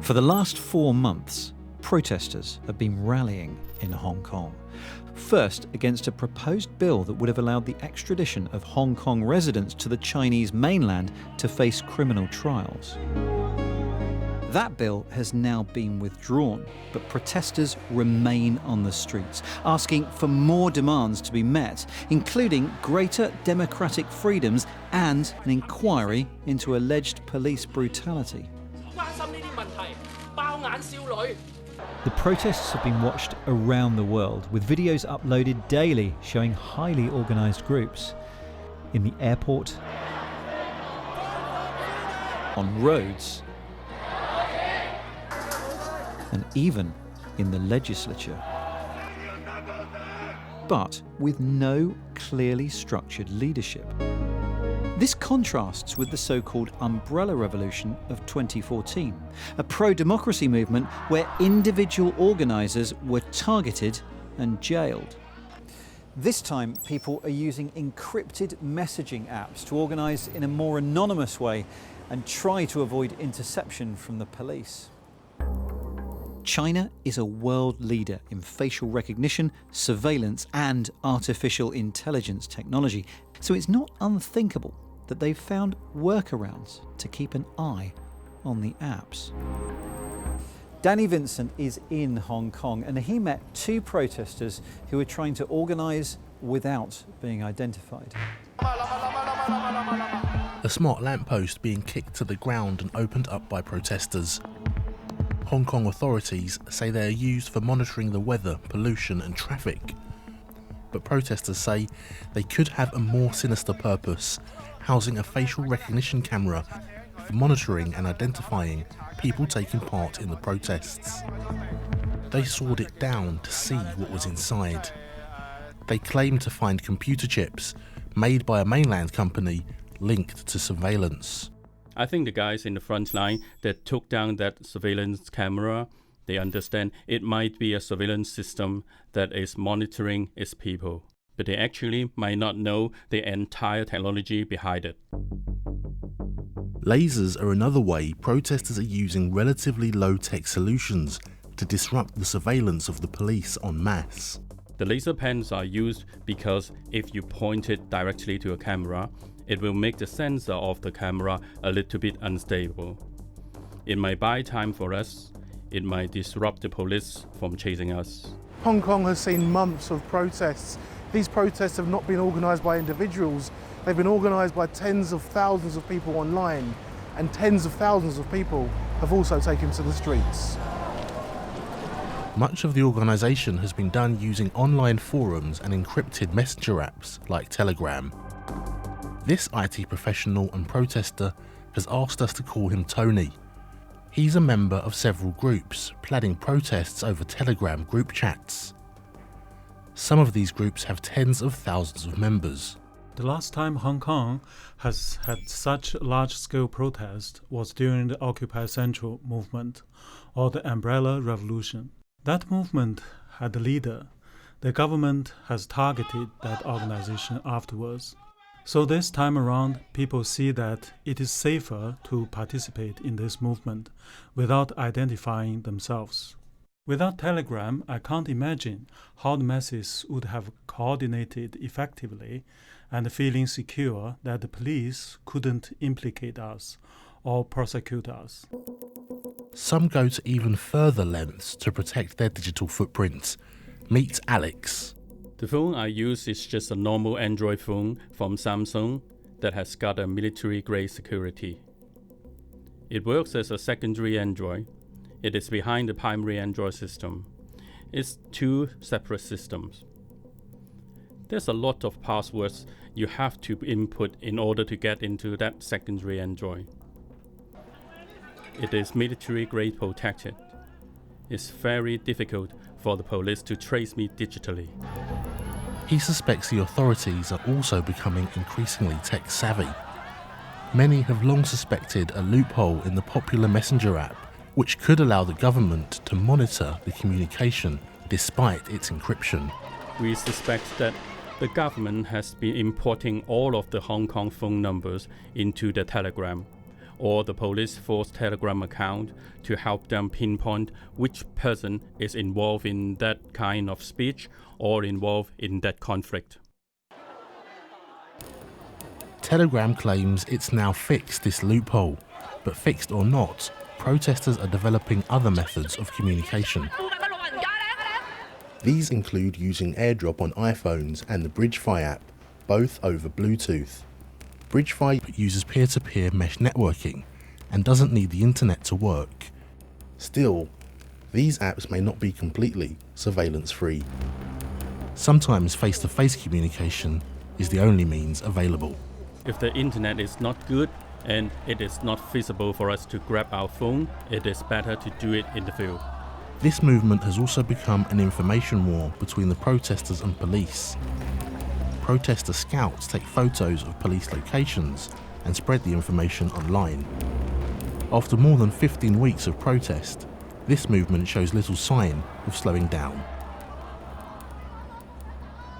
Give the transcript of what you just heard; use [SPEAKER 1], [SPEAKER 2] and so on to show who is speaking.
[SPEAKER 1] For the last 4 months, protesters have been rallying in Hong Kong. First, against a proposed bill that would have allowed the extradition of Hong Kong residents to the Chinese mainland to face criminal trials. That bill has now been withdrawn, but protesters remain on the streets, asking for more demands to be met, including greater democratic freedoms and an inquiry into alleged police brutality. The protests have been watched around the world, with videos uploaded daily showing highly organised groups in the airport, on roads, and even in the legislature. But with no clearly structured leadership. This contrasts with the so-called Umbrella Revolution of 2014, a pro-democracy movement where individual organisers were targeted and jailed. This time, people are using encrypted messaging apps to organise in a more anonymous way and try to avoid interception from the police. China is a world leader in facial recognition, surveillance and artificial intelligence technology, so it's not unthinkable that they've found workarounds to keep an eye on the apps. Danny Vincent is in Hong Kong and he met 2 protesters who were trying to organise without being identified.
[SPEAKER 2] A smart lamppost being kicked to the ground and opened up by protesters. Hong Kong authorities say they are used for monitoring the weather, pollution and traffic. But protesters say they could have a more sinister purpose, housing a facial recognition camera for monitoring and identifying people taking part in the protests. They sawed it down to see what was inside. They claimed to find computer chips made by a mainland company linked to surveillance.
[SPEAKER 3] I think the guys in the front line that took down that surveillance camera, they understand it might be a surveillance system that is monitoring its people, but they actually might not know the entire technology behind it.
[SPEAKER 2] Lasers are another way protesters are using relatively low-tech solutions to disrupt the surveillance of the police en masse.
[SPEAKER 3] The laser pens are used because if you point it directly to a camera, it will make the sensor of the camera a little bit unstable. It might buy time for us. It might disrupt the police from chasing us.
[SPEAKER 4] Hong Kong has seen months of protests. These protests have not been organised by individuals. They've been organised by tens of thousands of people online, and tens of thousands of people have also taken to the streets.
[SPEAKER 2] Much of the organisation has been done using online forums and encrypted messenger apps like Telegram. This IT professional and protester has asked us to call him Tony. He's a member of several groups planning protests over Telegram group chats. Some of these groups have tens of thousands of members.
[SPEAKER 5] The last time Hong Kong has had such large-scale protest was during the Occupy Central movement, or the Umbrella Revolution. That movement had a leader. The government has targeted that organization afterwards. So this time around, people see that it is safer to participate in this movement without identifying themselves. Without Telegram, I can't imagine how the masses would have coordinated effectively and feeling secure that the police couldn't implicate us or prosecute us.
[SPEAKER 2] Some go to even further lengths to protect their digital footprint. Meet Alex.
[SPEAKER 3] The phone I use is just a normal Android phone from Samsung that has got a military-grade security. It works as a secondary Android. It is behind the primary Android system. It's 2 separate systems. There's a lot of passwords you have to input in order to get into that secondary Android. It is military-grade protected. It's very difficult for the police to trace me digitally.
[SPEAKER 2] He suspects the authorities are also becoming increasingly tech-savvy. Many have long suspected a loophole in the popular messenger app, which could allow the government to monitor the communication despite its encryption.
[SPEAKER 3] We suspect that the government has been importing all of the Hong Kong phone numbers into the Telegram, or the police force Telegram account to help them pinpoint which person is involved in that kind of speech or involved in that conflict.
[SPEAKER 2] Telegram claims it's now fixed this loophole, but fixed or not, protesters are developing other methods of communication. These include using AirDrop on iPhones and the BridgeFi app, both over Bluetooth. BridgeFi uses peer-to-peer mesh networking and doesn't need the internet to work. Still, these apps may not be completely surveillance-free. Sometimes face-to-face communication is the only means available.
[SPEAKER 3] If the internet is not good and it is not feasible for us to grab our phone, it is better to do it in the field.
[SPEAKER 2] This movement has also become an information war between the protesters and police. Protester scouts take photos of police locations and spread the information online. After more than 15 weeks of protest, this movement shows little sign of slowing down.